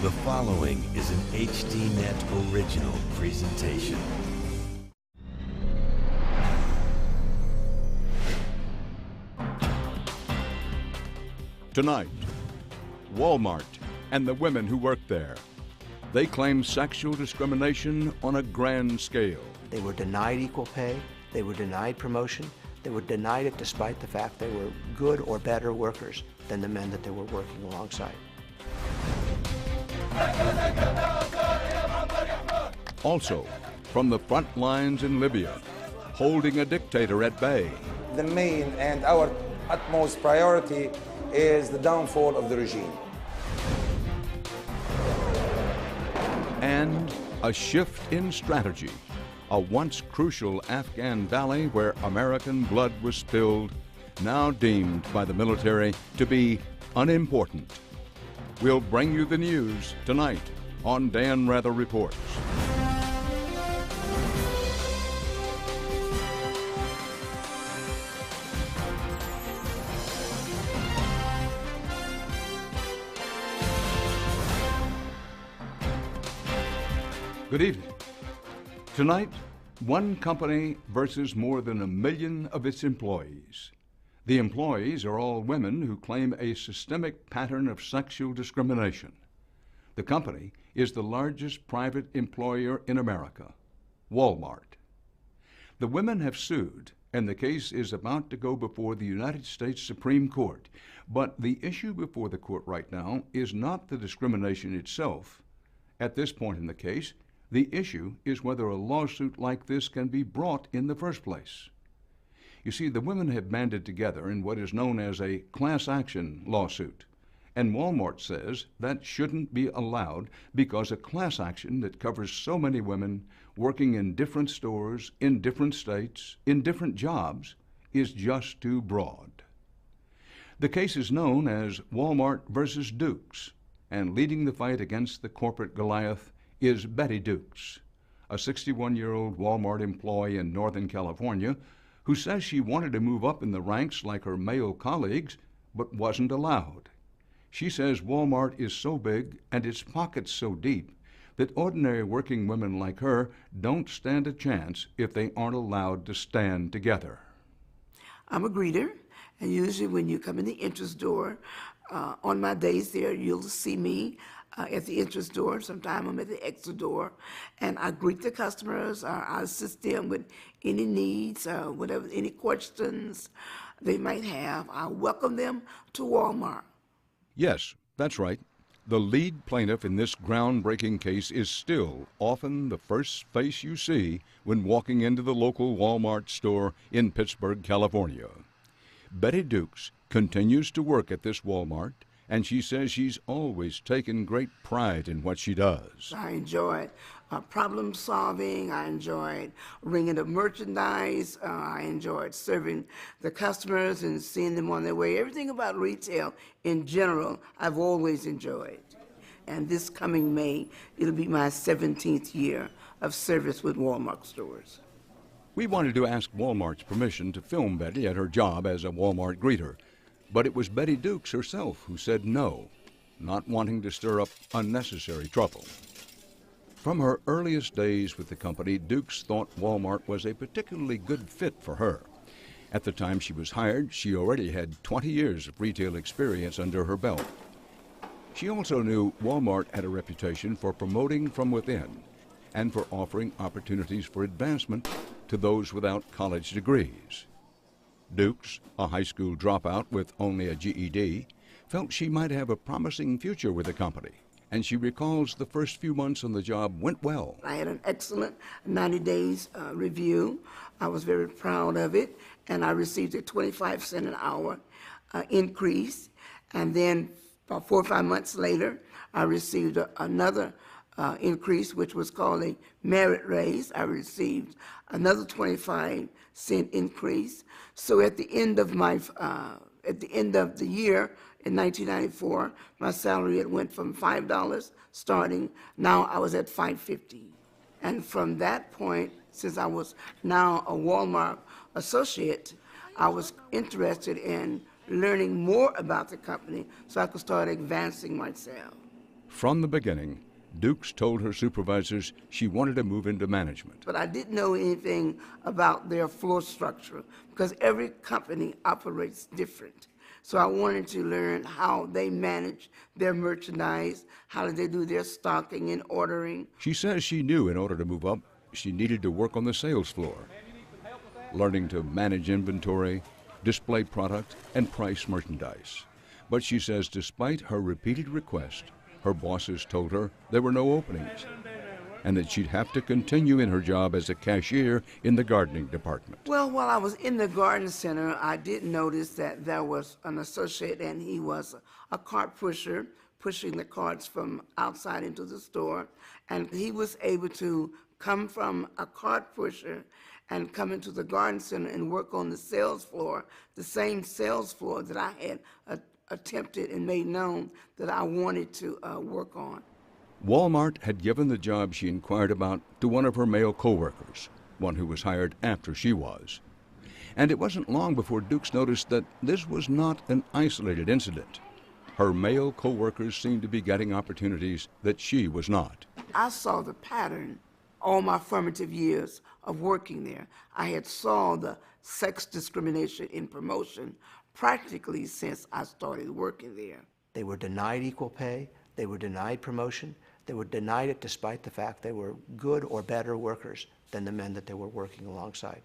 The following is an HDNet original presentation. Tonight, Walmart and the women who work there. They claim sexual discrimination on a grand scale. They were denied equal pay, they were denied promotion, they were denied it despite the fact they were good or better workers than the men that they were working alongside. Also, from the front lines in Libya, holding a dictator at bay. The main and our utmost priority is the downfall of the regime. And a shift in strategy. A once crucial Afghan valley where American blood was spilled, now deemed by the military to be unimportant. We'll bring you the news tonight on Dan Rather Reports. Good evening. Tonight, one company versus more than 1 million of its employees. The employees are all women who claim a systemic pattern of sexual discrimination. The company is the largest private employer in America, Walmart. The women have sued, and the case is about to go before the United States Supreme Court. But the issue before the court right now is not the discrimination itself. At this point in the case, the issue is whether a lawsuit like this can be brought in the first place. You see, the women have banded together in what is known as a class action lawsuit, and Walmart says that shouldn't be allowed because a class action that covers so many women working in different stores, in different states, in different jobs, is just too broad. The case is known as Walmart versus Dukes, and leading the fight against the corporate Goliath is Betty Dukes, a 61-year-old Walmart employee in Northern California who says she wanted to move up in the ranks like her male colleagues, but wasn't allowed. She says Walmart is so big and its pockets so deep that ordinary working women like her don't stand a chance if they aren't allowed to stand together. I'm a greeter, and usually when you come in the entrance door, on my days there, you'll see me at the entrance door. Sometimes I'm at the exit door, and I greet the customers. I assist them with any needs, whatever, any questions they might have. I welcome them to Walmart. Yes, that's right. The lead plaintiff in this groundbreaking case is still often the first face you see when walking into the local Walmart store in Pittsburgh, California. Betty Dukes continues to work at this Walmart, and she says she's always taken great pride in what she does. I enjoyed problem solving. I enjoyed ringing the merchandise. I enjoyed serving the customers and seeing them on their way. Everything about retail in general, I've always enjoyed. And this coming May, it'll be my 17th year of service with Walmart stores. We wanted to ask Walmart's permission to film Betty at her job as a Walmart greeter, but it was Betty Dukes herself who said no, not wanting to stir up unnecessary trouble. From her earliest days with the company, Dukes thought Walmart was a particularly good fit for her. At the time she was hired, she already had 20 years of retail experience under her belt. She also knew Walmart had a reputation for promoting from within and for offering opportunities for advancement to those without college degrees. Dukes, a high school dropout with only a GED, felt she might have a promising future with the company, and she recalls the first few months on the job went well. I had an excellent 90 days review. I was very proud of it, and I received a 25-cent an hour increase, and then about 4 or 5 months later, I received another increase, which was called a merit raise. I received another 25-cent increase. So at the end of the year in 1994, my salary had went from $5 starting. Now I was at $5.50, and from that point, since I was now a Walmart associate, I was interested in learning more about the company so I could start advancing myself. From the beginning, Dukes told her supervisors she wanted to move into management. But I didn't know anything about their floor structure because every company operates different. So I wanted to learn how they manage their merchandise, how do they do their stocking and ordering. She says she knew in order to move up, she needed to work on the sales floor, learning to manage inventory, display product, and price merchandise. But she says despite her repeated requests, her bosses told her there were no openings and that she'd have to continue in her job as a cashier in the gardening department. Well, while I was in the garden center, I did notice that there was an associate and he was a cart pusher, pushing the carts from outside into the store. And he was able to come from a cart pusher and come into the garden center and work on the sales floor, the same sales floor that I had attempted and made known that I wanted to work on. Walmart had given the job she inquired about to one of her male co-workers, one who was hired after she was. And it wasn't long before Dukes noticed that this was not an isolated incident. Her male co-workers seemed to be getting opportunities that she was not. I saw the pattern all my formative years of working there. I had saw the sex discrimination in promotion practically since I started working there. They were denied equal pay, they were denied promotion, they were denied it despite the fact they were good or better workers than the men that they were working alongside.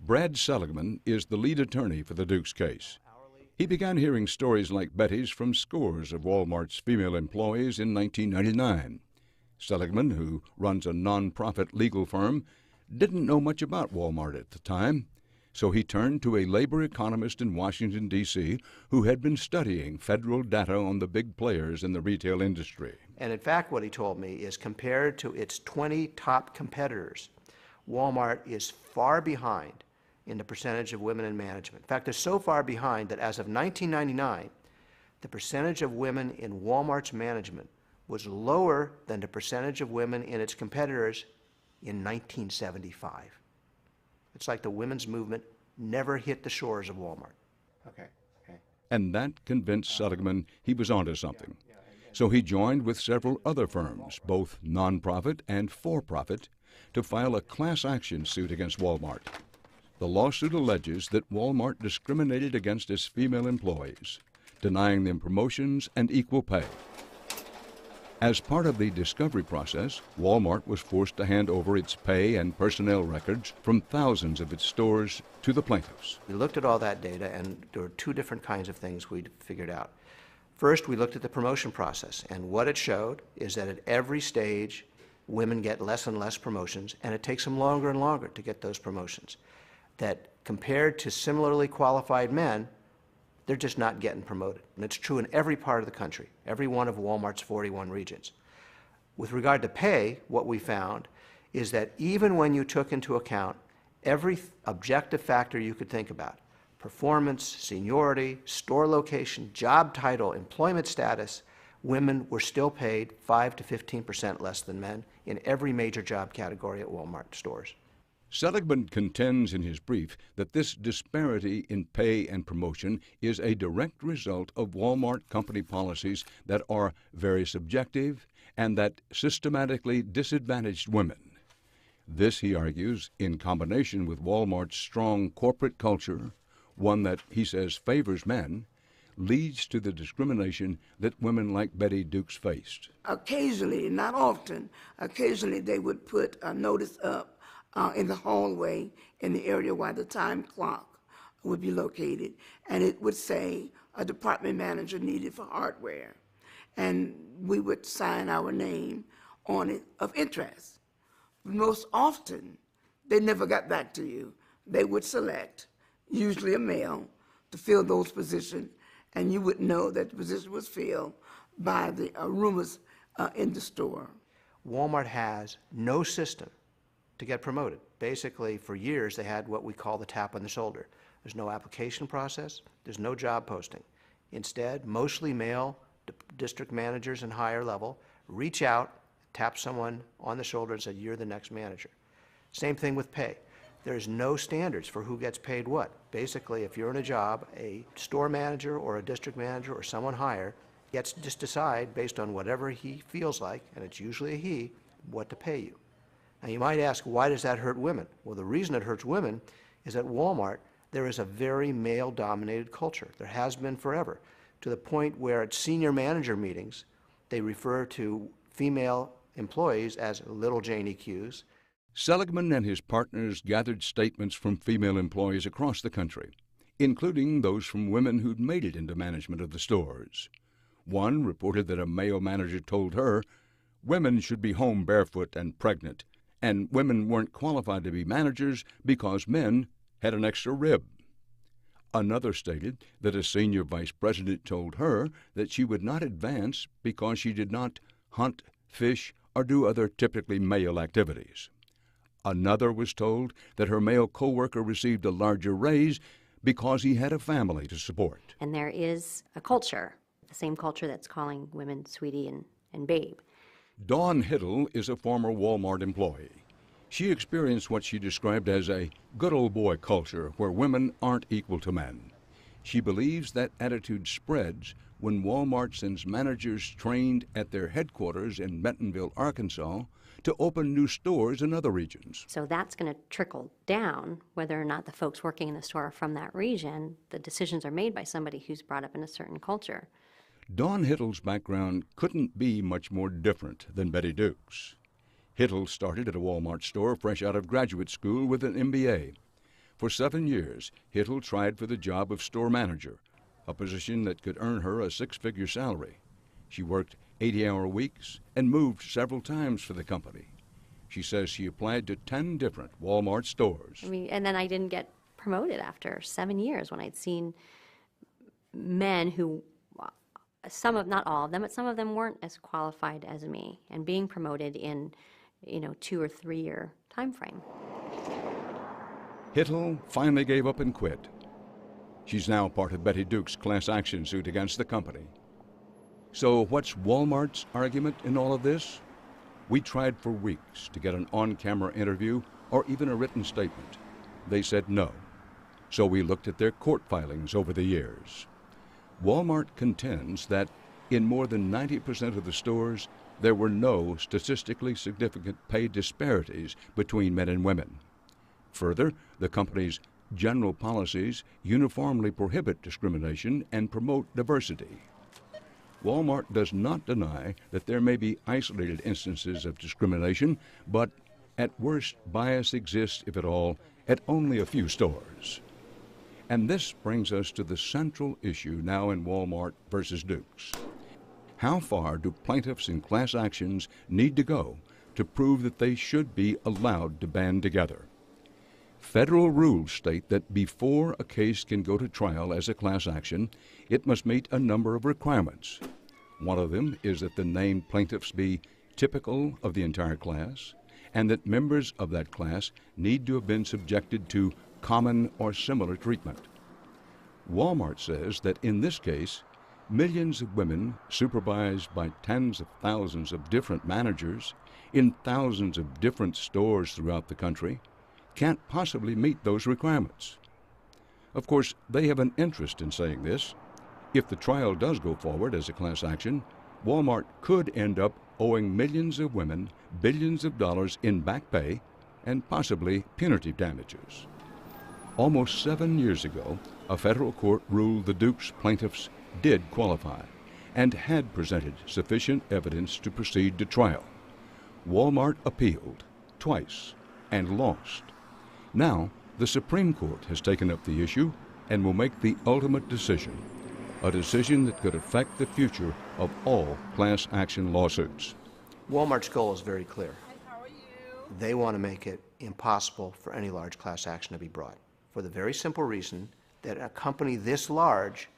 Brad Seligman is the lead attorney for the Dukes case. He began hearing stories like Betty's from scores of Walmart's female employees in 1999. Seligman, who runs a non-profit legal firm, didn't know much about Walmart at the time, so he turned to a labor economist in Washington, D.C., who had been studying federal data on the big players in the retail industry. And in fact, what he told me is compared to its 20 top competitors, Walmart is far behind in the percentage of women in management. In fact, they're so far behind that as of 1999, the percentage of women in Walmart's management was lower than the percentage of women in its competitors in 1975. It's like the women's movement never hit the shores of Walmart. Okay. And that convinced Seligman he was onto something. So he joined with several other firms, both nonprofit and for-profit, to file a class action suit against Walmart. The lawsuit alleges that Walmart discriminated against its female employees, denying them promotions and equal pay. As part of the discovery process, Walmart was forced to hand over its pay and personnel records from thousands of its stores to the plaintiffs. We looked at all that data, and there were two different kinds of things we figured out. First, we looked at the promotion process, and what it showed is that at every stage, women get less and less promotions, and it takes them longer and longer to get those promotions. That compared to similarly qualified men, they're just not getting promoted. And it's true in every part of the country, every one of Walmart's 41 regions. With regard to pay, what we found is that even when you took into account every objective factor you could think about, performance, seniority, store location, job title, employment status, women were still paid 5 to 15% less than men in every major job category at Walmart stores. Seligman contends in his brief that this disparity in pay and promotion is a direct result of Walmart company policies that are very subjective and that systematically disadvantaged women. This, he argues, in combination with Walmart's strong corporate culture, one that he says favors men, leads to the discrimination that women like Betty Dukes faced. Occasionally, not often, occasionally they would put a notice up in the hallway in the area where the time clock would be located, and it would say a department manager needed for hardware, and we would sign our name on it of interest. Most often, they never got back to you. They would select, usually a male, to fill those positions, and you would know that the position was filled by the roomers in the store. Walmart has no system to get promoted. Basically, for years, they had what we call the tap on the shoulder. There's no application process. There's no job posting. Instead, mostly male district managers and higher level reach out, tap someone on the shoulder and say, "You're the next manager." Same thing with pay. There's no standards for who gets paid what. Basically, if you're in a job, a store manager or a district manager or someone higher gets to just decide, based on whatever he feels like, and it's usually a he, what to pay you. Now, you might ask, why does that hurt women? Well, the reason it hurts women is at Walmart, there is a very male-dominated culture. There has been forever, to the point where at senior manager meetings, they refer to female employees as little Janie Q's. Seligman and his partners gathered statements from female employees across the country, including those from women who'd made it into management of the stores. One reported that a male manager told her women should be home barefoot and pregnant, and women weren't qualified to be managers because men had an extra rib. Another stated that a senior vice president told her that she would not advance because she did not hunt, fish, or do other typically male activities. Another was told that her male coworker received a larger raise because he had a family to support. And there is a culture, the same culture that's calling women sweetie and babe. Dawn Hiddle is a former Walmart employee. She experienced what she described as a good old boy culture where women aren't equal to men. She believes that attitude spreads when Walmart sends managers trained at their headquarters in Bentonville, Arkansas, to open new stores in other regions. So that's going to trickle down, whether or not the folks working in the store are from that region. The decisions are made by somebody who's brought up in a certain culture. Dawn Hiddle's background couldn't be much more different than Betty Duke's. Hiddle started at a Walmart store fresh out of graduate school with an MBA. For 7 years, Hiddle tried for the job of store manager, a position that could earn her a six-figure salary. She worked 80-hour weeks and moved several times for the company. She says she applied to 10 different Walmart stores. And then I didn't get promoted after 7 years when I'd seen men who, not all of them, but some of them weren't as qualified as me, and being promoted in 2 or 3 year time frame. Hiddle finally gave up and quit. She's now part of Betty Duke's class action suit against the company. So what's Walmart's argument in all of this? We tried for weeks to get an on-camera interview or even a written statement. They said no. So we looked at their court filings over the years. Walmart contends that in more than 90% of the stores, there were no statistically significant pay disparities between men and women. Further, the company's general policies uniformly prohibit discrimination and promote diversity. Walmart does not deny that there may be isolated instances of discrimination, but at worst, bias exists, if at all, at only a few stores. And this brings us to the central issue now in Walmart versus Duke's. How far do plaintiffs in class actions need to go to prove that they should be allowed to band together? Federal rules state that before a case can go to trial as a class action, it must meet a number of requirements. One of them is that the named plaintiffs be typical of the entire class, and that members of that class need to have been subjected to common or similar treatment. Walmart says that in this case, millions of women, supervised by tens of thousands of different managers in thousands of different stores throughout the country, can't possibly meet those requirements. Of course, they have an interest in saying this. If the trial does go forward as a class action, Walmart could end up owing millions of women billions of dollars in back pay and possibly punitive damages. Almost 7 years ago, a federal court ruled the Duke's plaintiffs did qualify and had presented sufficient evidence to proceed to trial. Walmart appealed twice and lost. Now, the Supreme Court has taken up the issue and will make the ultimate decision, a decision that could affect the future of all class action lawsuits. Walmart's goal is very clear. They want to make it impossible for any large class action to be brought, for the very simple reason that a company this large,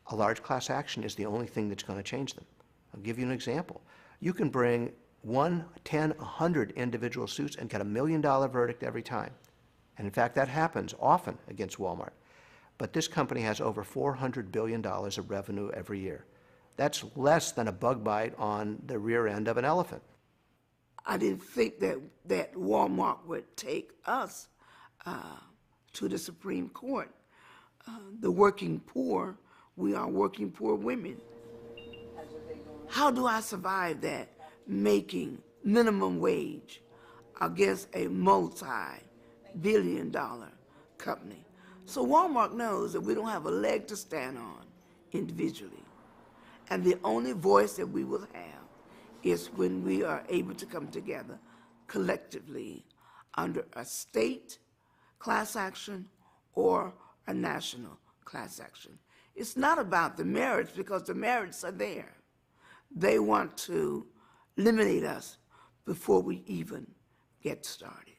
a large class action is the only thing that's going to change them. I'll give you an example. You can bring 1, 10, 100 individual suits and get $1 million verdict every time. And in fact, that happens often against Walmart. But this company has over $400 billion of revenue every year. That's less than a bug bite on the rear end of an elephant. I didn't think that Walmart would take us to the Supreme Court. The working poor, we are working poor women. How do I survive that making minimum wage against a multi-billion-dollar company? So Walmart knows that we don't have a leg to stand on individually. And the only voice that we will have is when we are able to come together collectively under a state class action or a national class action. It's not about the merits, because the merits are there. They want to eliminate us before we even get started.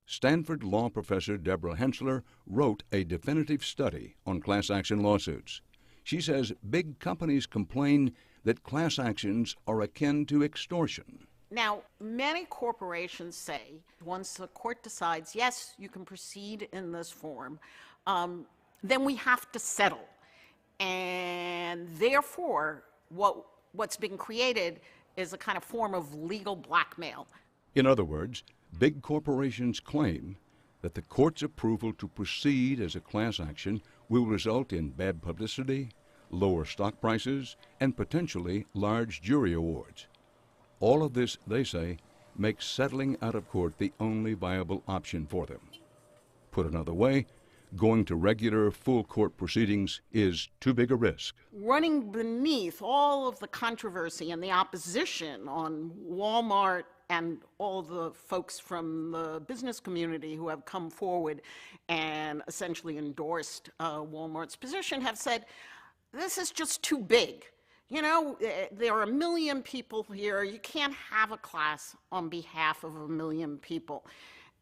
Stanford law professor Deborah Hensler wrote a definitive study on class action lawsuits. She says big companies complain that class actions are akin to extortion. Now, many corporations say once the court decides, yes, you can proceed in this form, then we have to settle. And therefore, what's being created is a kind of form of legal blackmail. In other words, big corporations claim that the court's approval to proceed as a class action will result in bad publicity, lower stock prices, and potentially large jury awards. All of this, they say, makes settling out of court the only viable option for them. Put another way, going to regular full court proceedings is too big a risk. Running beneath all of the controversy and the opposition on Walmart and all the folks from the business community who have come forward and essentially endorsed Walmart's position have said, this is just too big. You know, there are 1 million people here. You can't have a class on behalf of 1 million people.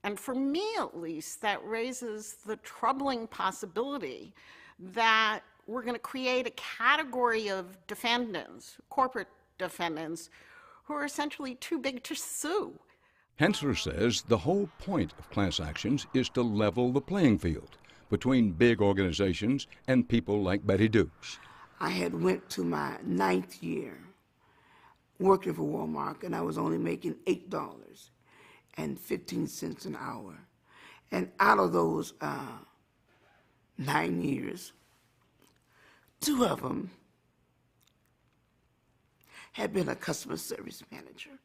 And for me, at least, that raises the troubling possibility that we're going to create a category of defendants, corporate defendants, who are essentially too big to sue. Hensler says the whole point of class actions is to level the playing field between big organizations and people like Betty Dukes. I had went to my 9th year working for Walmart, and I was only making $8.15 an hour. And out of those 9 years, 2 of them had been a customer service manager.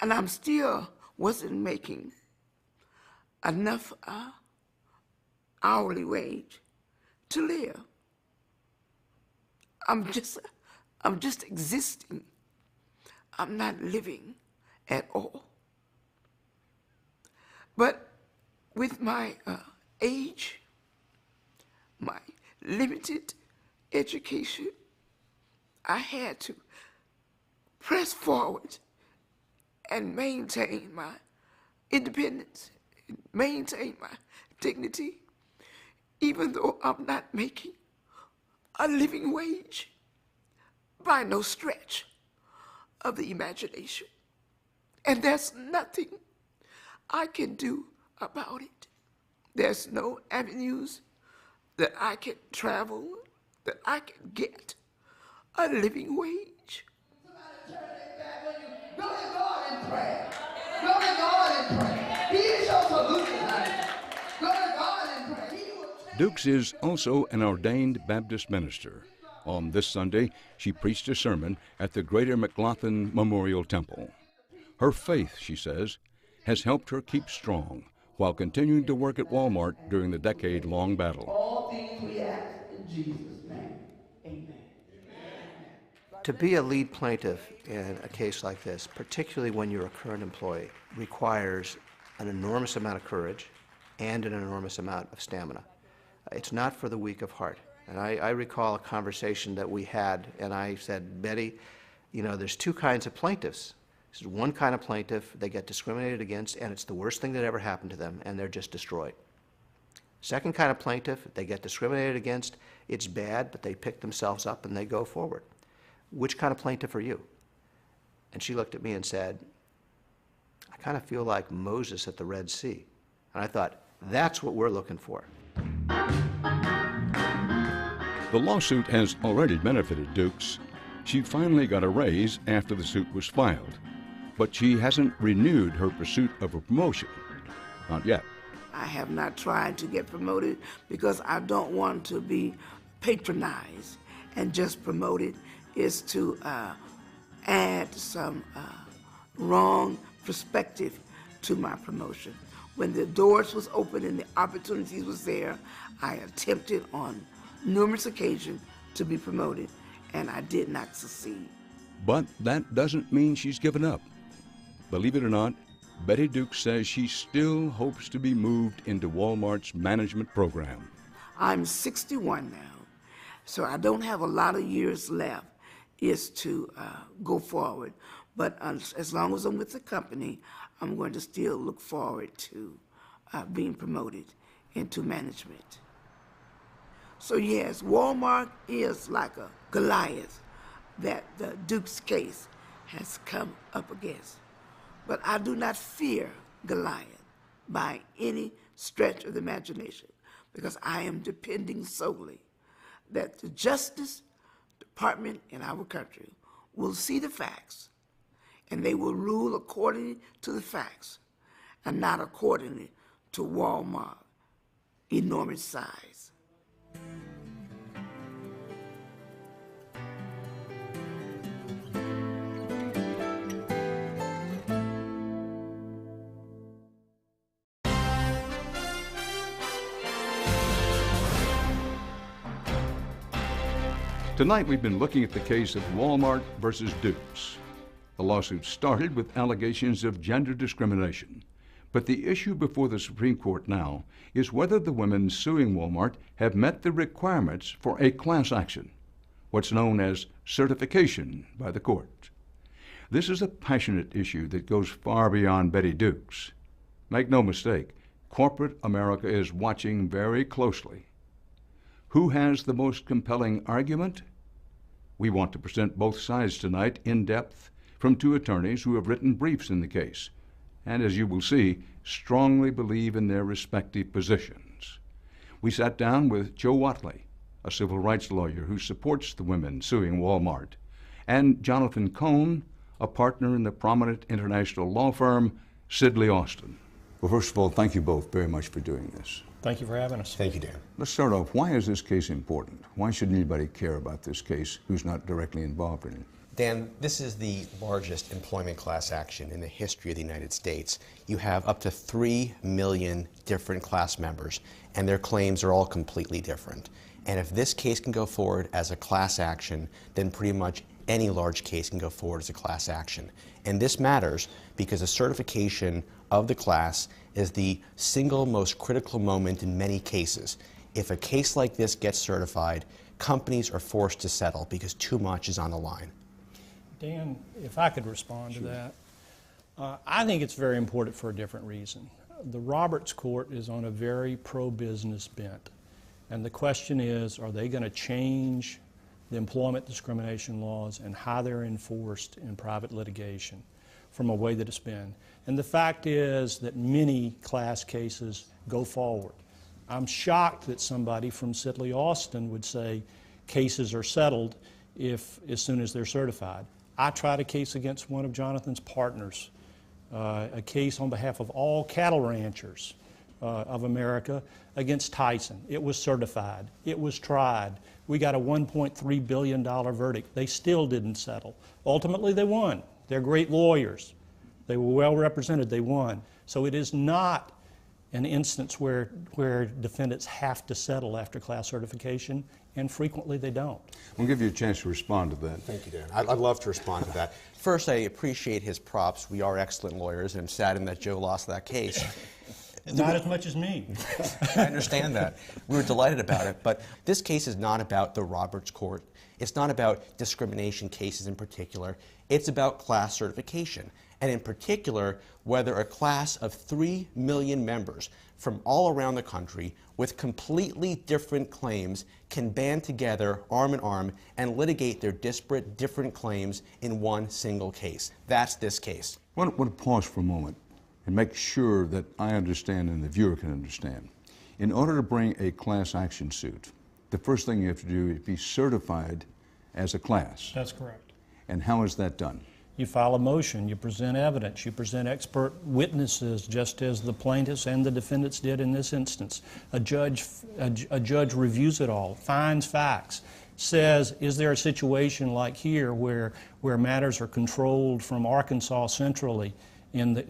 And I'm still wasn't making enough hourly wage to live. I'm just existing. I'm not living at all. But with my age, my limited education, I had to press forward and maintain my independence, maintain my dignity, even though I'm not making a living wage by no stretch of the imagination. And there's nothing I can do about it. There's no avenues that I can travel, that I can get a living wage. Go to God in prayer. Go to God in prayer. He is your solution, honey. Go to God in prayer. Dukes is also an ordained Baptist minister. On this Sunday, she preached a sermon at the Greater McLaughlin Memorial Temple. Her faith, she says, has helped her keep strong while continuing to work at Walmart during the decade-long battle. All things we ask in Jesus' name. Amen. To be a lead plaintiff in a case like this, particularly when you're a current employee, requires an enormous amount of courage and an enormous amount of stamina. It's not for the weak of heart. And I recall a conversation that we had, and I said, Betty, you know, there's 2 kinds of plaintiffs. This is one kind of plaintiff, they get discriminated against, and it's the worst thing that ever happened to them, and they're just destroyed. Second kind of plaintiff, they get discriminated against, it's bad, but they pick themselves up and they go forward. Which kind of plaintiff are you? And she looked at me and said, I kind of feel like Moses at the Red Sea. And I thought, that's what we're looking for. The lawsuit has already benefited Dukes. She finally got a raise after the suit was filed, but she hasn't renewed her pursuit of a promotion. Not yet. I have not tried to get promoted because I don't want to be patronized and just promoted is to add some wrong perspective to my promotion. When the doors was open and the opportunities was there, I attempted on numerous occasions to be promoted, and I did not succeed. But that doesn't mean she's given up. Believe it or not, Betty Dukes says she still hopes to be moved into Walmart's management program. I'm 61 now, so I don't have a lot of years left is to go forward. But as long as I'm with the company, I'm going to still look forward to being promoted into management. So yes, Walmart is like a Goliath that the Dukes case has come up against. But I do not fear Goliath by any stretch of the imagination, because I am depending solely that the Justice Department in our country will see the facts, and they will rule according to the facts and not accordingly to Walmart's enormous size. Tonight we've been looking at the case of Walmart versus Dukes. The lawsuit started with allegations of gender discrimination. But the issue before the Supreme Court now is whether the women suing Walmart have met the requirements for a class action, what's known as certification by the court. This is a passionate issue that goes far beyond Betty Dukes. Make no mistake, corporate America is watching very closely. Who has the most compelling argument? We want to present both sides tonight in depth from two attorneys who have written briefs in the case, and as you will see, strongly believe in their respective positions. We sat down with Joe Watley, a civil rights lawyer who supports the women suing Walmart, and Jonathan Cohn, a partner in the prominent international law firm Sidley Austin. Well, first of all, thank you both very much for doing this. Thank you for having us. Thank you, Dan. Let's start off. Why is this case important? Why should anybody care about this case who's not directly involved in it? Dan, this is the largest employment class action in the history of the United States. You have up to 3 million different class members, and their claims are all completely different. And if this case can go forward as a class action, then pretty much any large case can go forward as a class action. And this matters because the certification of the class is the single most critical moment in many cases. If a case like this gets certified, companies are forced to settle because too much is on the line. Dan, if I could respond to that. I think it's very important for a different reason. The Roberts Court is on a very pro-business bent. And the question is, are they going to change the employment discrimination laws and how they're enforced in private litigation from a way that it's been? And the fact is that many class cases go forward. I'm shocked that somebody from Sidley Austin would say cases are settled as soon as they're certified. I tried a case against one of Jonathan's partners, a case on behalf of all cattle ranchers of America against Tyson. It was certified. It was tried. We got a $1.3 billion verdict. They still didn't settle. Ultimately, they won. They're great lawyers. They were well represented. They won. So it is not an instance where defendants have to settle after class certification, and frequently they don't. We'll give you a chance to respond to that. Thank you, Dan. I'd love to respond to that. First, I appreciate his props. We are excellent lawyers, and I'm saddened that Joe lost that case. Not as much as me. I understand that. We were delighted about it, but this case is not about the Roberts Court. It's not about discrimination cases in particular. It's about class certification, and in particular, whether a class of 3 million members from all around the country with completely different claims can band together arm in arm and litigate their disparate, different claims in one single case. That's this case. I want to pause for a moment and make sure that I understand and the viewer can understand. In order to bring a class action suit, the first thing you have to do is be certified as a class. That's correct. And how is that done? You file a motion, you present evidence, you present expert witnesses, just as the plaintiffs and the defendants did in this instance. A judge reviews it all, finds facts, says, is there a situation like here where matters are controlled from Arkansas centrally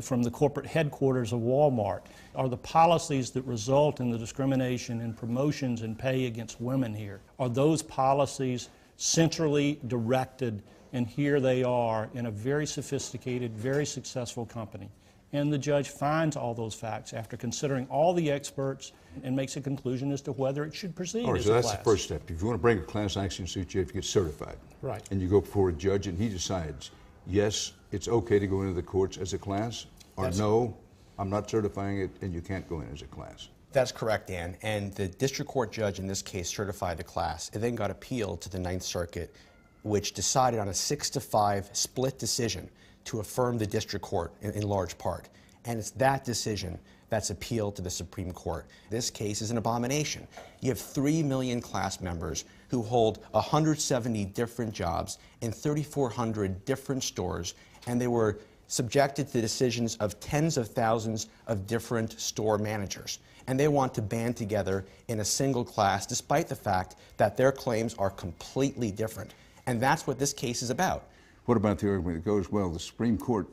from the corporate headquarters of Walmart? Are the policies that result in the discrimination in promotions and pay against women here, are those policies centrally directed? And here they are in a very sophisticated, very successful company. And the judge finds all those facts after considering all the experts and makes a conclusion as to whether it should proceed. All right, as so a that's class. the first step. If you want to bring a class action suit, you have to get certified. Right. And you go before a judge and he decides, yes, it's okay to go into the courts as a class, or no, I'm not certifying it and you can't go in as a class. That's correct, Dan. And the district court judge in this case certified the class. It then got appealed to the Ninth Circuit, which decided on a 6-5 split decision to affirm the district court in large part. And it's that decision that's appealed to the Supreme Court. This case is an abomination. You have 3 million class members who hold 170 different jobs in 3,400 different stores, and they were subjected to decisions of tens of thousands of different store managers. And they want to band together in a single class, despite the fact that their claims are completely different. And that's what this case is about. What about the argument that goes, well, the Supreme Court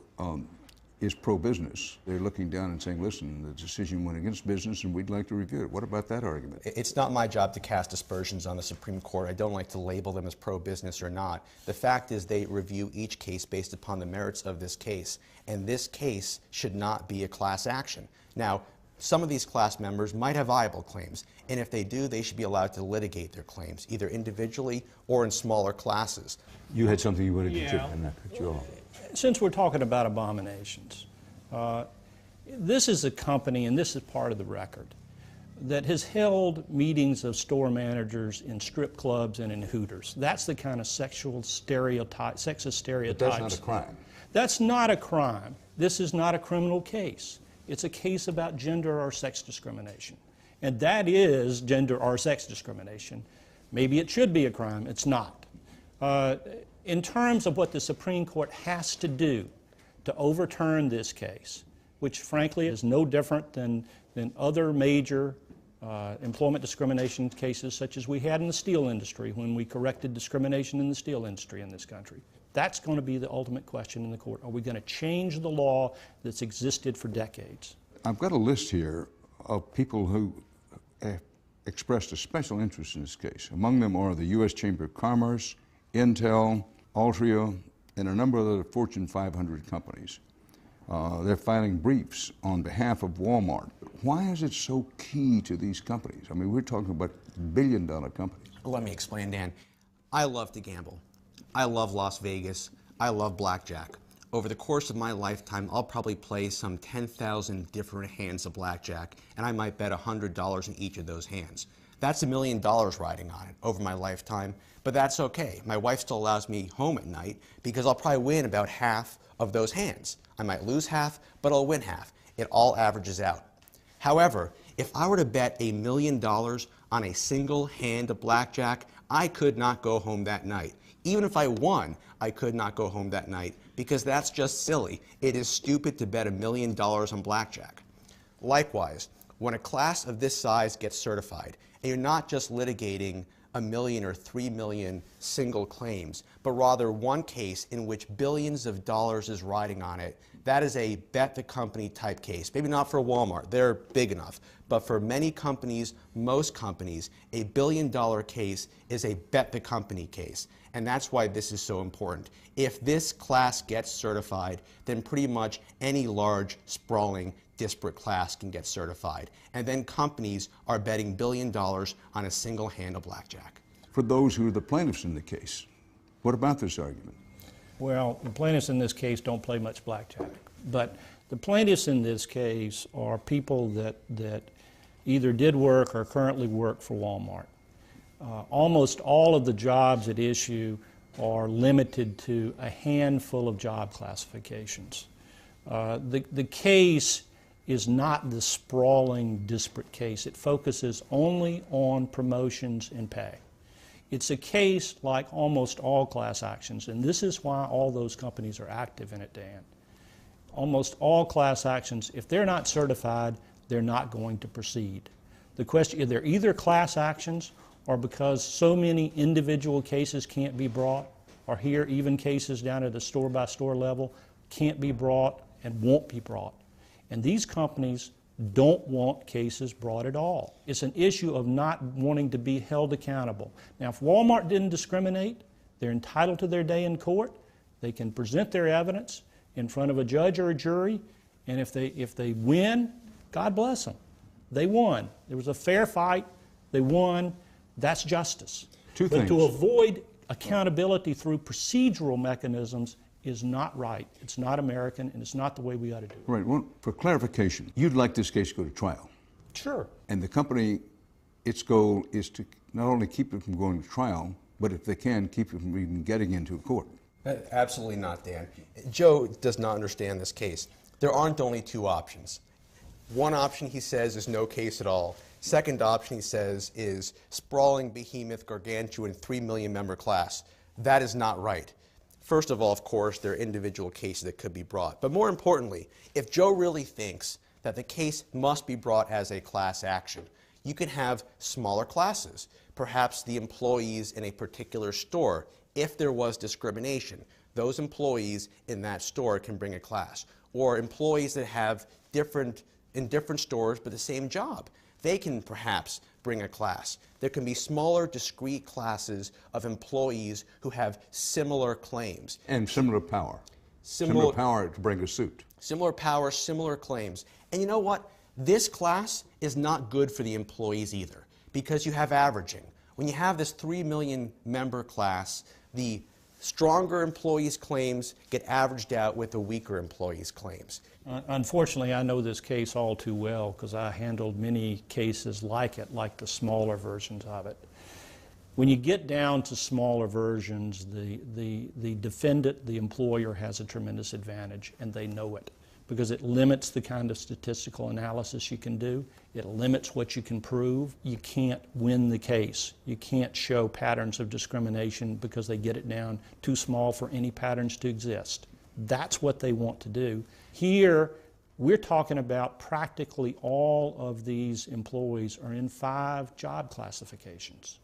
is pro-business? They're looking down and saying, listen, the decision went against business and we'd like to review it. What about that argument? It's not my job to cast aspersions on the Supreme Court. I don't like to label them as pro-business or not. The fact is they review each case based upon the merits of this case. And this case should not be a class action. Now, some of these class members might have viable claims, and if they do, they should be allowed to litigate their claims, either individually or in smaller classes. You had something you wanted to say, and that cut you off. Since we're talking about abominations, this is a company, and this is part of the record, that has held meetings of store managers in strip clubs and in Hooters. That's the kind of sexual stereotype, sexist stereotypes. But that's not a crime. That's not a crime. This is not a criminal case. It's a case about gender or sex discrimination. And that is gender or sex discrimination. Maybe it should be a crime. It's not. In terms of what the Supreme Court has to do to overturn this case, which frankly is no different than other major employment discrimination cases such as we had in the steel industry when we corrected discrimination in the steel industry in this country. That's going to be the ultimate question in the court. Are we going to change the law that's existed for decades? I've got a list here of people who expressed a special interest in this case. Among them are the U.S. Chamber of Commerce, Intel, Altria, and a number of other Fortune 500 companies. They're filing briefs on behalf of Walmart. Why is it so key to these companies? I mean, we're talking about billion-dollar companies. Let me explain, Dan. I love to gamble. I love Las Vegas. I love blackjack. Over the course of my lifetime, I'll probably play some 10,000 different hands of blackjack, and I might bet $100 in each of those hands. That's $1 million riding on it over my lifetime, but that's okay. My wife still allows me home at night because I'll probably win about half of those hands. I might lose half, but I'll win half. It all averages out. However, if I were to bet $1 million on a single hand of blackjack, I could not go home that night. Even if I won, I could not go home that night because that's just silly. It is stupid to bet $1 million on blackjack. Likewise, when a class of this size gets certified, and you're not just litigating 1 million or 3 million single claims, but rather one case in which billions of dollars is riding on it, that is a bet the company type case. Maybe not for Walmart, they're big enough, but for many companies, most companies, a $1 billion case is a bet the company case. And that's why this is so important. If this class gets certified, then pretty much any large, sprawling, disparate class can get certified. And then companies are betting $1 billion on a single hand of blackjack. For those who are the plaintiffs in the case, what about this argument? Well, the plaintiffs in this case don't play much blackjack. But the plaintiffs in this case are people that either did work or currently work for Walmart. Almost all of the jobs at issue are limited to a handful of job classifications. The case is not the sprawling, disparate case. It focuses only on promotions and pay. It's a case like almost all class actions, and this is why all those companies are active in it, Dan. Almost all class actions, if they're not certified, they're not going to proceed. The question, they're either class actions or because so many individual cases can't be brought, or here even cases down at the store-by-store level can't be brought and won't be brought. And these companies don't want cases brought at all. It's an issue of not wanting to be held accountable. Now, if Walmart didn't discriminate, they're entitled to their day in court. They can present their evidence in front of a judge or a jury, and if they win, God bless them. They won. There was a fair fight. They won. That's justice. Two But things. to avoid accountability through procedural mechanisms is not right. It's not American, and it's not the way we ought to do it. Right. Well, for clarification, you'd like this case to go to trial. Sure. And the company, its goal is to not only keep it from going to trial, but if they can, keep it from even getting into a court. Absolutely not, Dan. Joe does not understand this case. There aren't only two options. One option, he says, is no case at all. Second option, he says, is sprawling, behemoth, gargantuan, 3 million member class. That is not right. First of all, of course, there are individual cases that could be brought. But more importantly, if Joe really thinks that the case must be brought as a class action, you can have smaller classes. Perhaps the employees in a particular store, if there was discrimination, those employees in that store can bring a class. Or employees that have in different stores but the same job, they can perhaps bring a class. There can be smaller, discrete classes of employees who have similar claims. And similar power. Similar power to bring a suit. Similar power, similar claims. And you know what? This class is not good for the employees either, because you have averaging. When you have this 3 million member class, the stronger employees' claims get averaged out with the weaker employees' claims. Unfortunately, I know this case all too well because I handled many cases like it, like the smaller versions of it. When you get down to smaller versions, the defendant, the employer, has a tremendous advantage, and they know it, because it limits the kind of statistical analysis you can do. It limits what you can prove. You can't win the case. You can't show patterns of discrimination because they get it down too small for any patterns to exist. That's what they want to do. Here, we're talking about practically all of these employees are in 5 job classifications.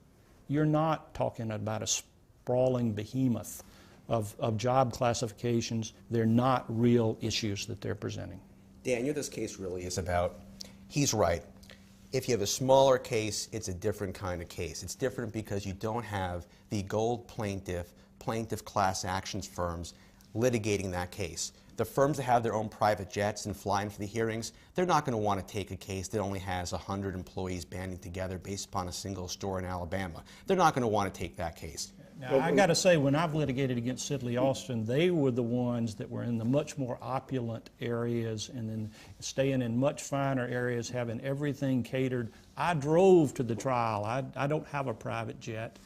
You're not talking about a sprawling behemoth of job classifications. They're not real issues that they're presenting. Dan, this case really is about, he's right. If you have a smaller case, it's a different kind of case. It's different because you don't have the gold plaintiff class actions firms litigating that case. The firms that have their own private jets and fly in for the hearings, they're not going to want to take a case that only has 100 employees banding together based upon a single store in Alabama. They're not going to want to take that case. Now, I got to say, when I've litigated against Sidley Austin, they were the ones that were in the much more opulent areas and then staying in much finer areas, having everything catered. I drove to the trial. I don't have a private jet.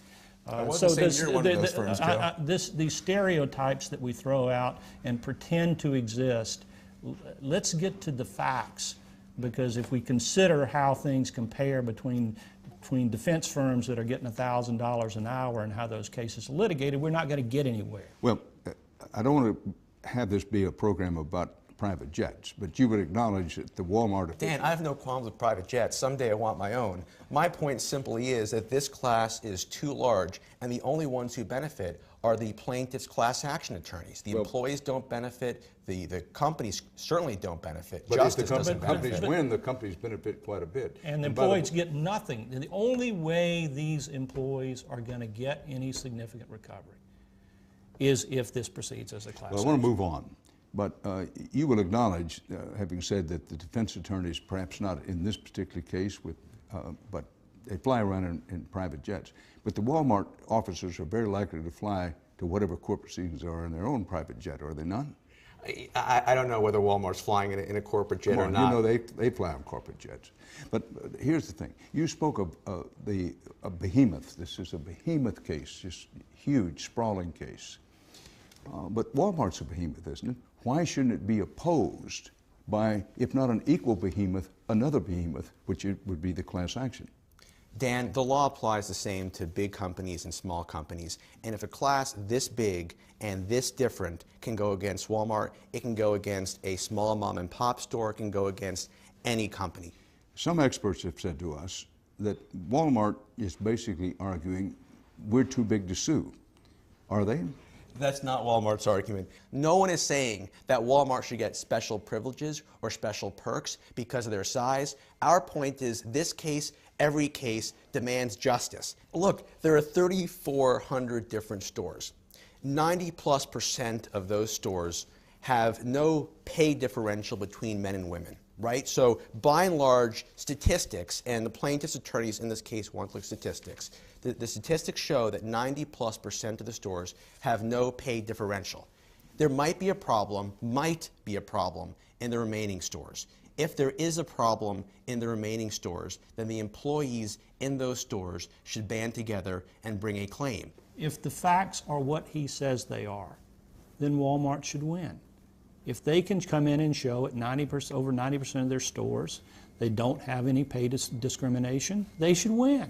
These stereotypes that we throw out and pretend to exist, let's get to the facts, because if we consider how things compare between defense firms that are getting $1,000 an hour and how those cases are litigated, we're not going to get anywhere. Well, I don't want to have this be a program about private jets, but you would acknowledge that the Walmart... Dan, I have no qualms with private jets. Someday I want my own. My point simply is that this class is too large, and the only ones who benefit are the plaintiff's class action attorneys. The employees don't benefit. The companies certainly don't benefit. But Justice if doesn't the companies benefit. win, the companies benefit quite a bit. And the employees get nothing. The only way these employees are going to get any significant recovery is if this proceeds as a class action. Well, I want to move on. But you will acknowledge, having said that the defense attorneys, perhaps not in this particular case, but they fly around in private jets. But the Walmart officers are very likely to fly to whatever court proceedings are in their own private jet, are they not? I don't know whether Walmart's flying in a corporate jet or not. You know they fly on corporate jets. But here's the thing. You spoke of a behemoth. This is a behemoth case, just huge, sprawling case. But Walmart's a behemoth, isn't it? Why shouldn't it be opposed by, if not an equal behemoth, another behemoth, which would be the class action? Dan, the law applies the same to big companies and small companies. And if a class this big and this different can go against Walmart, it can go against a small mom and pop store, it can go against any company. Some experts have said to us that Walmart is basically arguing we're too big to sue. Are they? That's not Walmart's argument. No one is saying that Walmart should get special privileges or special perks because of their size. Our point is this case, every case, demands justice. Look, there are 3,400 different stores. 90+% of those stores have no pay differential between men and women, right? So by and large, statistics, and the plaintiff's attorneys in this case want to look at statistics. The statistics show that 90+% of the stores have no pay differential. There might be a problem in the remaining stores. If there is a problem in the remaining stores, then the employees in those stores should band together and bring a claim. If the facts are what he says they are, then Walmart should win. If they can come in and show at over 90% of their stores they don't have any pay discrimination, they should win.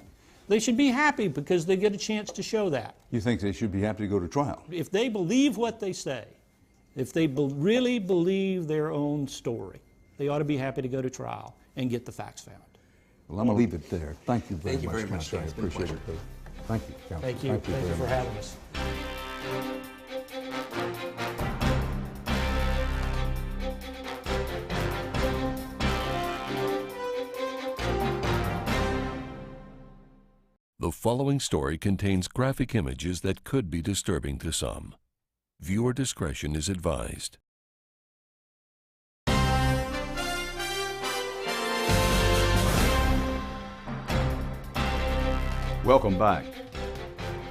They should be happy because they get a chance to show that. You think they should be happy to go to trial? If they believe what they say, if they really believe their own story, they ought to be happy to go to trial and get the facts found. Well, I'm going to leave it there. Thank you very much. Thank you very much, Counsel. I It's been a appreciate it. Thank you, Counsel. Thank you. Thank you for having us. The following story contains graphic images that could be disturbing to some. Viewer discretion is advised. Welcome back.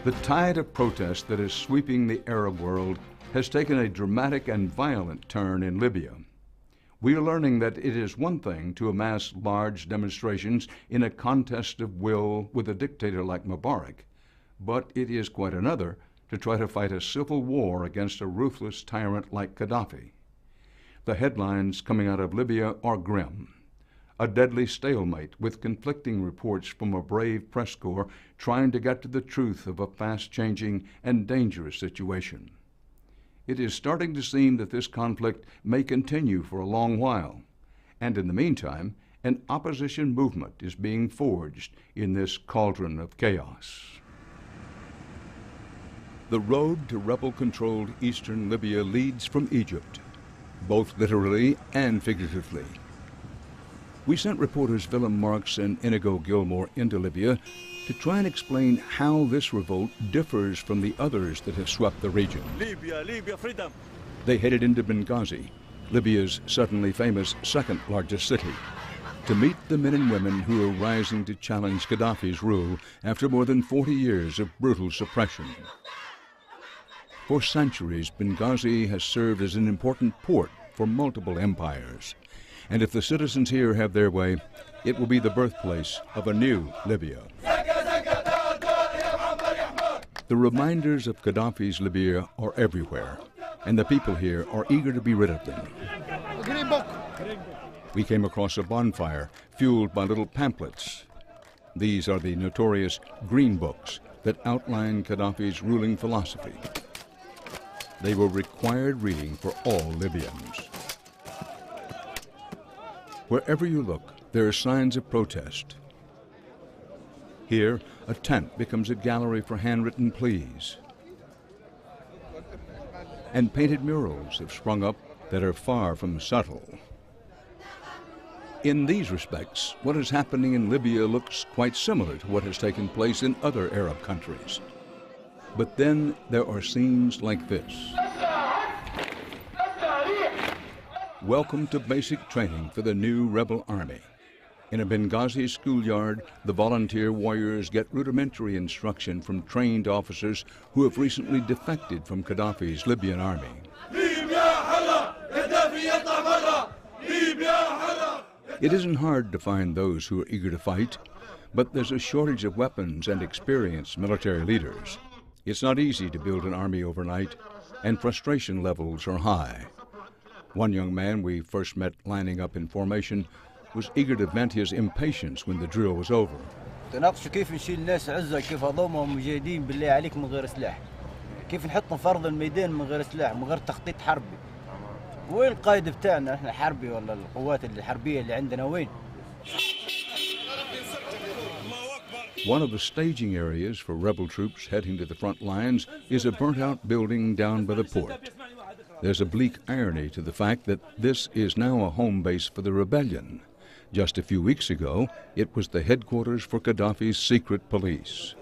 The tide of protest that is sweeping the Arab world has taken a dramatic and violent turn in Libya. We are learning that it is one thing to amass large demonstrations in a contest of will with a dictator like Mubarak, but it is quite another to try to fight a civil war against a ruthless tyrant like Gaddafi. The headlines coming out of Libya are grim. A deadly stalemate with conflicting reports from a brave press corps trying to get to the truth of a fast-changing and dangerous situation. It is starting to seem that this conflict may continue for a long while, and in the meantime, an opposition movement is being forged in this cauldron of chaos. The road to rebel-controlled eastern Libya leads from Egypt, both literally and figuratively. We sent reporters Willem Marks and Inigo Gilmore into Libya to try and explain how this revolt differs from the others that have swept the region. Libya, freedom! They headed into Benghazi, Libya's suddenly famous second-largest city, to meet the men and women who are rising to challenge Gaddafi's rule after more than 40 years of brutal suppression. For centuries, Benghazi has served as an important port for multiple empires. And if the citizens here have their way, it will be the birthplace of a new Libya. The reminders of Gaddafi's Libya are everywhere, and the people here are eager to be rid of them. We came across a bonfire fueled by little pamphlets. These are the notorious green books that outline Gaddafi's ruling philosophy. They were required reading for all Libyans. Wherever you look, there are signs of protest. Here, a tent becomes a gallery for handwritten pleas. And painted murals have sprung up that are far from subtle. In these respects, what is happening in Libya looks quite similar to what has taken place in other Arab countries. But then there are scenes like this. Welcome to basic training for the new rebel army. In a Benghazi schoolyard, the volunteer warriors get rudimentary instruction from trained officers who have recently defected from Gaddafi's Libyan army. It isn't hard to find those who are eager to fight, but there's a shortage of weapons and experienced military leaders. It's not easy to build an army overnight, and frustration levels are high. One young man we first met lining up in formation was eager to vent his impatience when the drill was over. تناقشوا كيف نشيل ناس عزة كيف هضمهم مجاهدين بالله عليك من غير سلاح كيف نحطهم في أرض الميدان من غير سلاح من غير تخطيط حربي وين القائد بتاعنا احنا حربي ولا القوات الحربية اللي عندنا وين One of the staging areas for rebel troops heading to the front lines is a burnt-out building down by the port. There's a bleak irony to the fact that this is now a home base for the rebellion. Just a few weeks ago, it was the headquarters for Gaddafi's secret police.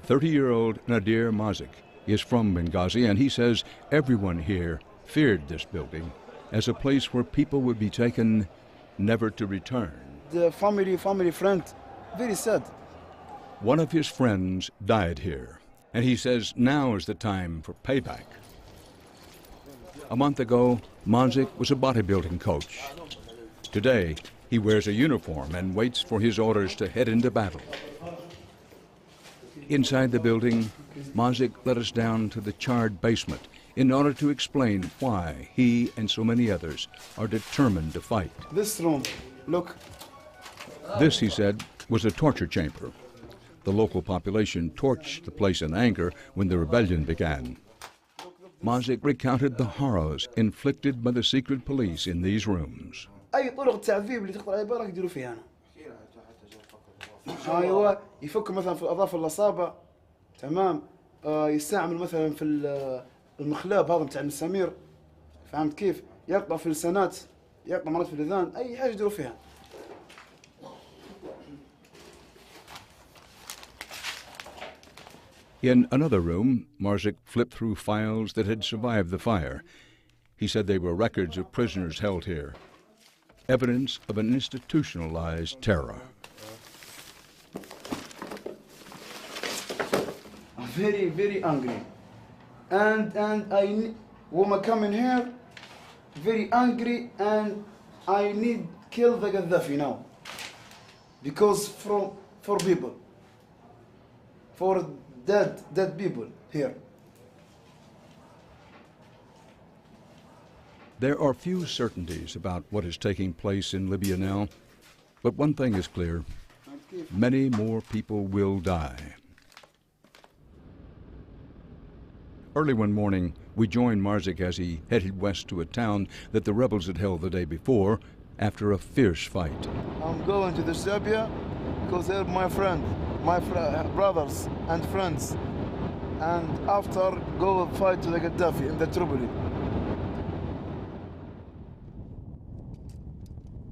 30-year-old Nadir Mazik is from Benghazi, and he says everyone here feared this building as a place where people would be taken never to return. The family, friend, very sad. One of his friends died here, and he says now is the time for payback. A month ago, Mazik was a bodybuilding coach. Today, he wears a uniform and waits for his orders to head into battle. Inside the building, Mazik led us down to the charred basement in order to explain why he and so many others are determined to fight. This room, look. This, he said, was a torture chamber. The local population torched the place in anger when the rebellion began. Mazik recounted the horrors inflicted by the secret police in these rooms. أي طرق تعذيب اللي تخطر على بالك يديروا فيها أنا. أيوة يفك مثلا في الأظافر الأصابع تمام يستعمل مثلا في المخلاب هذا بتاع المسامير فهمت كيف؟ يقطع في اللسانات يقطع مرات في الأذان أي حاجة يديروا فيها. In another room, Mazik flipped through files that had survived the fire. He said they were records of prisoners held here, evidence of an institutionalized terror. Very, very angry. And when I come in here, very angry, and I need kill the Gaddafi now. Because for people. For dead people here. There are few certainties about what is taking place in Libya now, but one thing is clear: many more people will die. Early one morning, we joined Mazik as he headed west to a town that the rebels had held the day before after a fierce fight. I'm going to the Serbia because they're my friend, brothers and friends. And after, go fight to the Gaddafi in the Tripoli.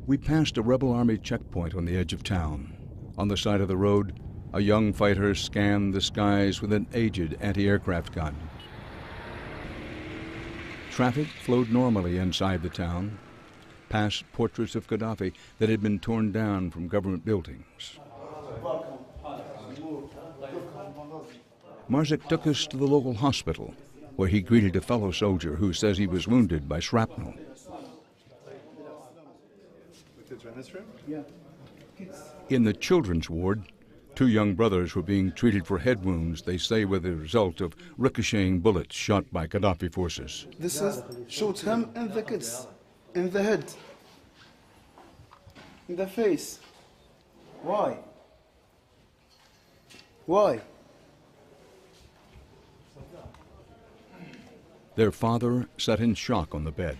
We passed a rebel army checkpoint on the edge of town. On the side of the road, a young fighter scanned the skies with an aged anti-aircraft gun. Traffic flowed normally inside the town, past portraits of Gaddafi that had been torn down from government buildings. Mazik took us to the local hospital, where he greeted a fellow soldier who says he was wounded by shrapnel. In the children's ward, two young brothers were being treated for head wounds they say were the result of ricocheting bullets shot by Gaddafi forces. This is shoot him in the kids, in the head, in the face. Why? Why? Their father sat in shock on the bed.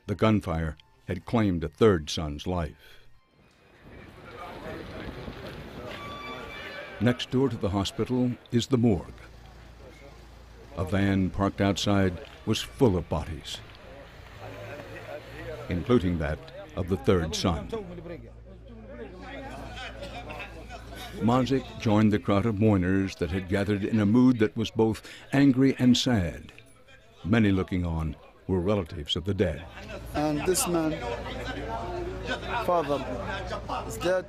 The gunfire had claimed a third son's life. Next door to the hospital is the morgue. A van parked outside was full of bodies, including that of the third son. Mazik joined the crowd of mourners that had gathered in a mood that was both angry and sad. Many looking on were relatives of the dead. And this man, father, is dead.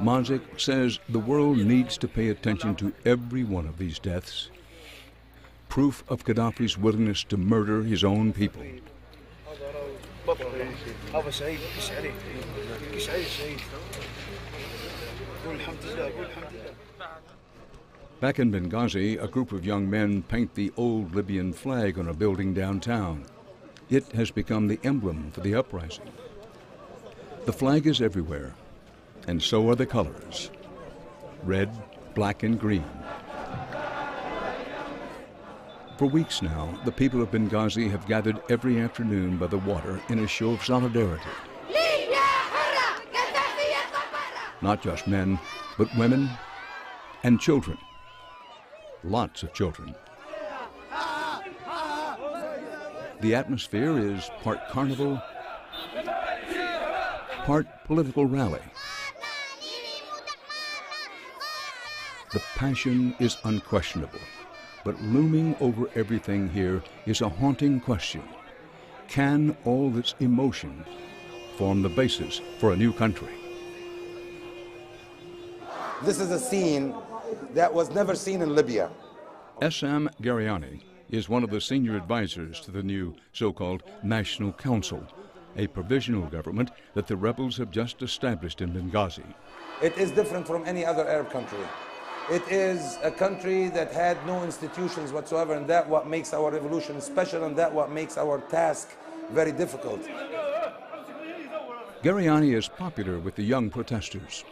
Mazik says the world needs to pay attention to every one of these deaths. Proof of Gaddafi's willingness to murder his own people. Back in Benghazi, a group of young men paint the old Libyan flag on a building downtown. It has become the emblem for the uprising. The flag is everywhere, and so are the colors: red, black, and green. For weeks now, the people of Benghazi have gathered every afternoon by the water in a show of solidarity not just men, but women and children. Lots of children. The atmosphere is part carnival, part political rally. The passion is unquestionable, but looming over everything here is a haunting question. Can all this emotion form the basis for a new country? This is a scene that was never seen in Libya. Essam Gariani is one of the senior advisors to the new so-called National Council, a provisional government that the rebels have just established in Benghazi. It is different from any other Arab country. It is a country that had no institutions whatsoever, and that's what makes our revolution special, and that's what makes our task very difficult. Gariani is popular with the young protesters.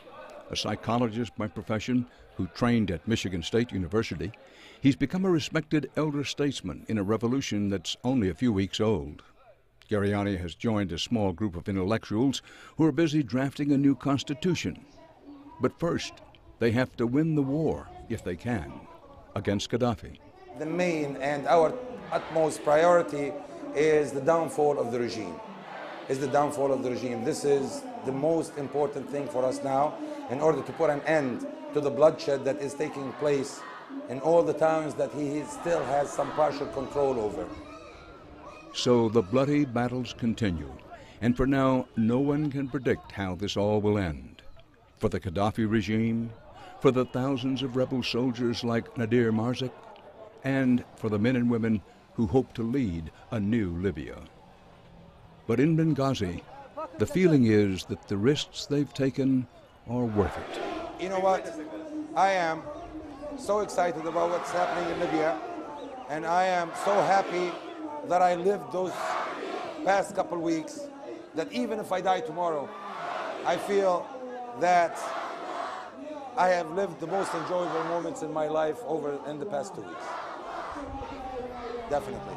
A psychologist by profession who trained at Michigan State University, he's become a respected elder statesman in a revolution that's only a few weeks old. Gariani has joined a small group of intellectuals who are busy drafting a new constitution. But first, they have to win the war, if they can, against Gaddafi. The main and our utmost priority is the downfall of the regime. This is the most important thing for us now in order to put an end to the bloodshed that is taking place in all the towns that he still has some partial control over. So the bloody battles continue, and for now, no one can predict how this all will end. For the Gaddafi regime, for the thousands of rebel soldiers like Nadir Marzik, and for the men and women who hope to lead a new Libya. But in Benghazi, the feeling is that the risks they've taken are worth it. You know what? I am so excited about what's happening in Libya, and I am so happy that I lived those past couple weeks, that even if I die tomorrow, I feel that I have lived the most enjoyable moments in my life in the past 2 weeks. Definitely.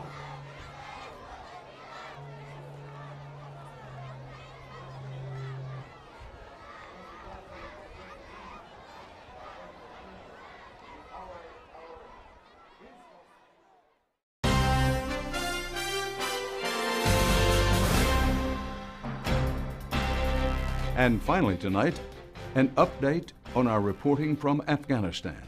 And finally tonight, an update on our reporting from Afghanistan.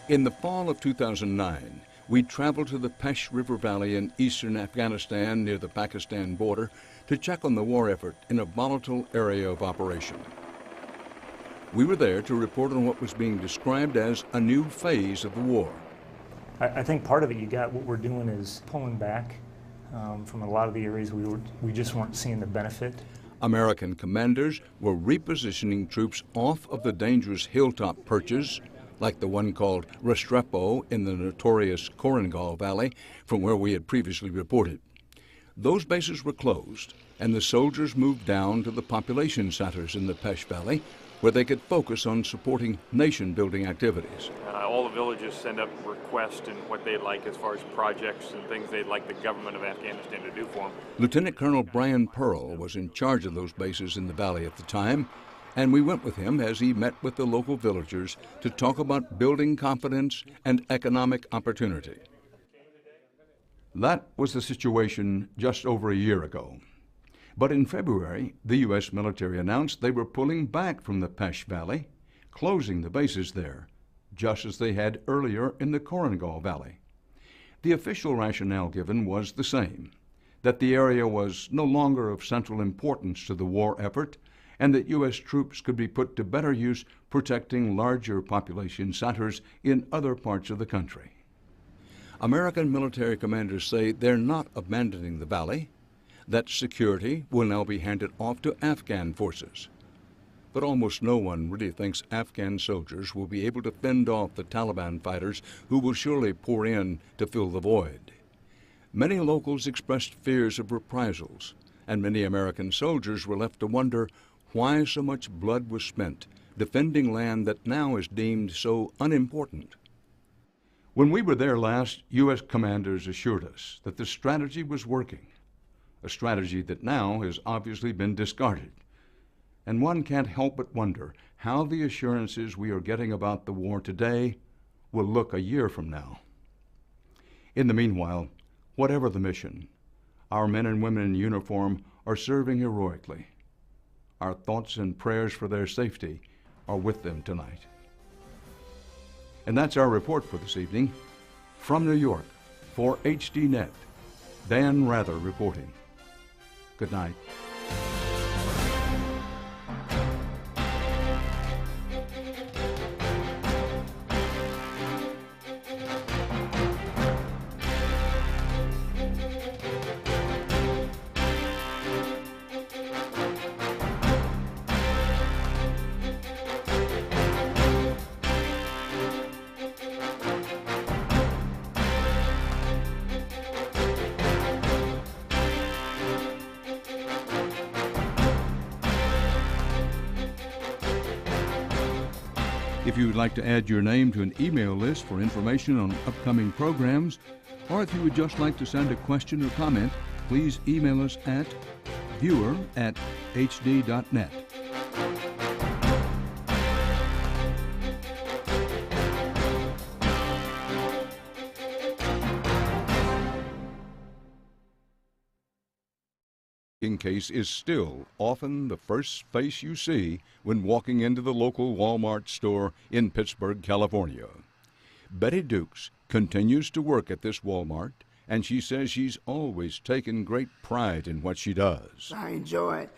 In the fall of 2009, we traveled to the Pesh River Valley in eastern Afghanistan near the Pakistan border to check on the war effort in a volatile area of operation. We were there to report on what was being described as a new phase of the war. I think part of it, what we're doing is pulling back from a lot of the areas we just weren't seeing the benefit. American commanders were repositioning troops off of the dangerous hilltop perches, like the one called Restrepo in the notorious Korengal Valley, from where we had previously reported. Those bases were closed, and the soldiers moved down to the population centers in the Pesh Valley, where they could focus on supporting nation-building activities. All the villages send up requests and what they'd like as far as projects and things they'd like the government of Afghanistan to do for them. Lieutenant Colonel Brian Pearl was in charge of those bases in the valley at the time, and we went with him as he met with the local villagers to talk about building confidence and economic opportunity. That was the situation just over a year ago. But in February, the U.S. military announced they were pulling back from the Pesh Valley, closing the bases there, just as they had earlier in the Korengal Valley. The official rationale given was the same, that the area was no longer of central importance to the war effort, and that U.S. troops could be put to better use protecting larger population centers in other parts of the country. American military commanders say they're not abandoning the valley, that security will now be handed off to Afghan forces. But almost no one really thinks Afghan soldiers will be able to fend off the Taliban fighters who will surely pour in to fill the void. Many locals expressed fears of reprisals, and many American soldiers were left to wonder why so much blood was spent defending land that now is deemed so unimportant. When we were there last, U.S. commanders assured us that the strategy was working, a strategy that now has obviously been discarded. And one can't help but wonder how the assurances we are getting about the war today will look a year from now. In the meanwhile, whatever the mission, our men and women in uniform are serving heroically. Our thoughts and prayers for their safety are with them tonight. And that's our report for this evening. From New York, for HDNet, Dan Rather reporting. Good night. If you would like to add your name to an email list for information on upcoming programs, or if you would just like to send a question or comment, please email us at viewer@hd.net. Case is still often the first face you see when walking into the local Walmart store in Pittsburgh, California. Betty Dukes continues to work at this Walmart, and she says she's always taken great pride in what she does. I enjoyed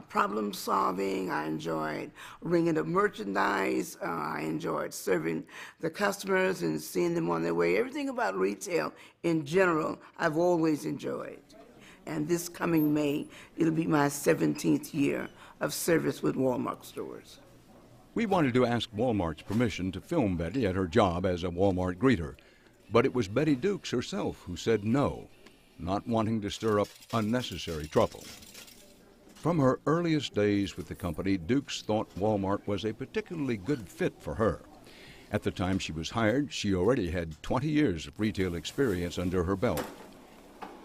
problem solving. I enjoyed ringing up merchandise. I enjoyed serving the customers and seeing them on their way. Everything about retail in general, I've always enjoyed. And this coming May, it'll be my 17th year of service with Walmart stores. We wanted to ask Walmart's permission to film Betty at her job as a Walmart greeter, but it was Betty Dukes herself who said no, not wanting to stir up unnecessary trouble. From her earliest days with the company, Dukes thought Walmart was a particularly good fit for her. At the time she was hired, she already had 20 years of retail experience under her belt.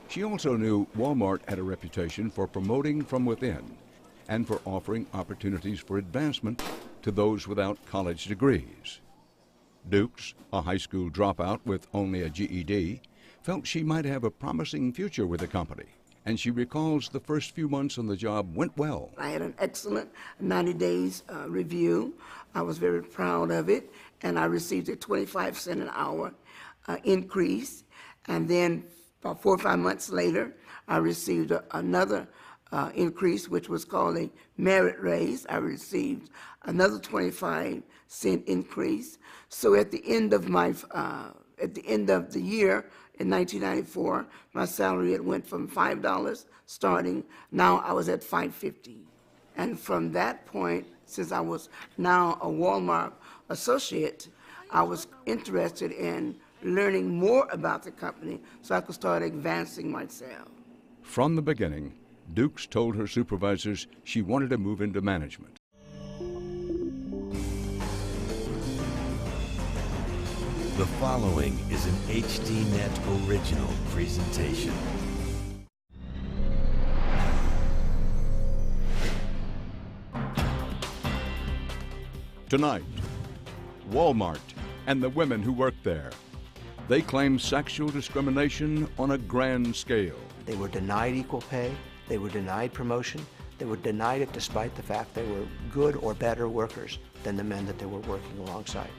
She also knew Walmart had a reputation for promoting from within and for offering opportunities for advancement to those without college degrees. Dukes, a high school dropout with only a GED, felt she might have a promising future with the company, and she recalls the first few months on the job went well. I had an excellent 90 days review. I was very proud of it, and I received a 25-cent an hour increase, and then about 4 or 5 months later, I received another increase, which was called a merit raise. I received another 25-cent increase. So at the end of the year in 1994, my salary had went from $5 starting. Now I was at $5.50, and from that point, since I was now a Walmart associate, I was interested in learning more about the company so I could start advancing myself. From the beginning, Dukes told her supervisors she wanted to move into management. The following is an HDNet original presentation. Tonight, Walmart and the women who work there. They claim sexual discrimination on a grand scale. They were denied equal pay. They were denied promotion. They were denied it despite the fact they were good or better workers than the men that they were working alongside.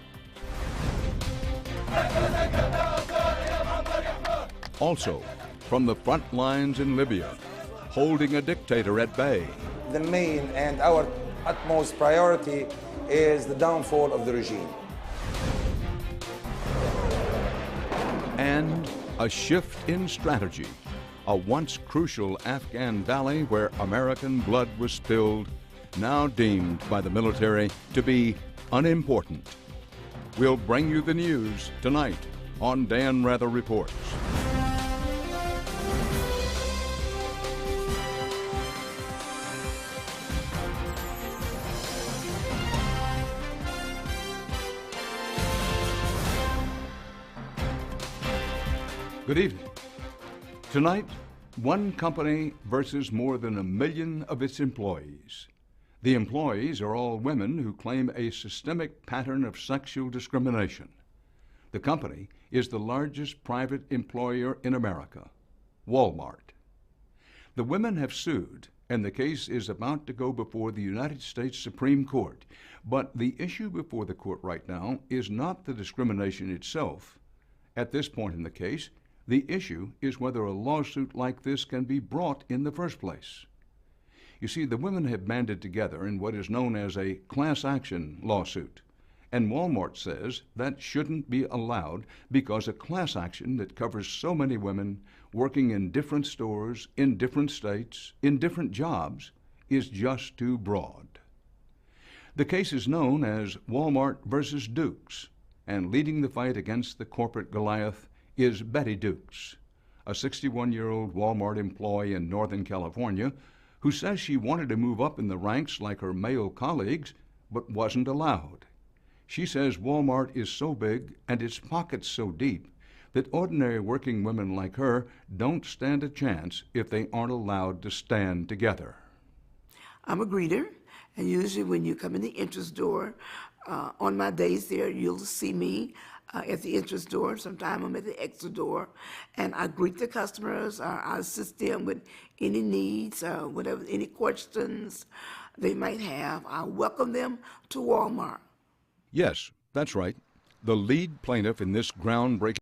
Also, from the front lines in Libya, holding a dictator at bay. The main and our utmost priority is the downfall of the regime. And a shift in strategy. A once crucial Afghan valley where American blood was spilled, now deemed by the military to be unimportant. We'll bring you the news tonight on Dan Rather Reports. Good evening. Tonight, one company versus more than 1 million of its employees. The employees are all women who claim a systemic pattern of sexual discrimination. The company is the largest private employer in America, Walmart. The women have sued, and the case is about to go before the United States Supreme Court. But the issue before the court right now is not the discrimination itself. At this point in the case, the issue is whether a lawsuit like this can be brought in the first place. You see, the women have banded together in what is known as a class action lawsuit. And Walmart says that shouldn't be allowed because a class action that covers so many women working in different stores, in different states, in different jobs, is just too broad. The case is known as Walmart versus Dukes, and leading the fight against the corporate Goliath is Betty Dukes, a 61-year-old Walmart employee in Northern California who says she wanted to move up in the ranks like her male colleagues, but wasn't allowed. She says Walmart is so big and its pockets so deep that ordinary working women like her don't stand a chance if they aren't allowed to stand together. I'm a greeter, and usually when you come in the entrance door, on my days there, you'll see me at the entrance door. Sometimes I'm at the exit door, and I greet the customers. I assist them with any needs, whatever, any questions they might have. I welcome them to Walmart. Yes, that's right. The lead plaintiff in this groundbreaking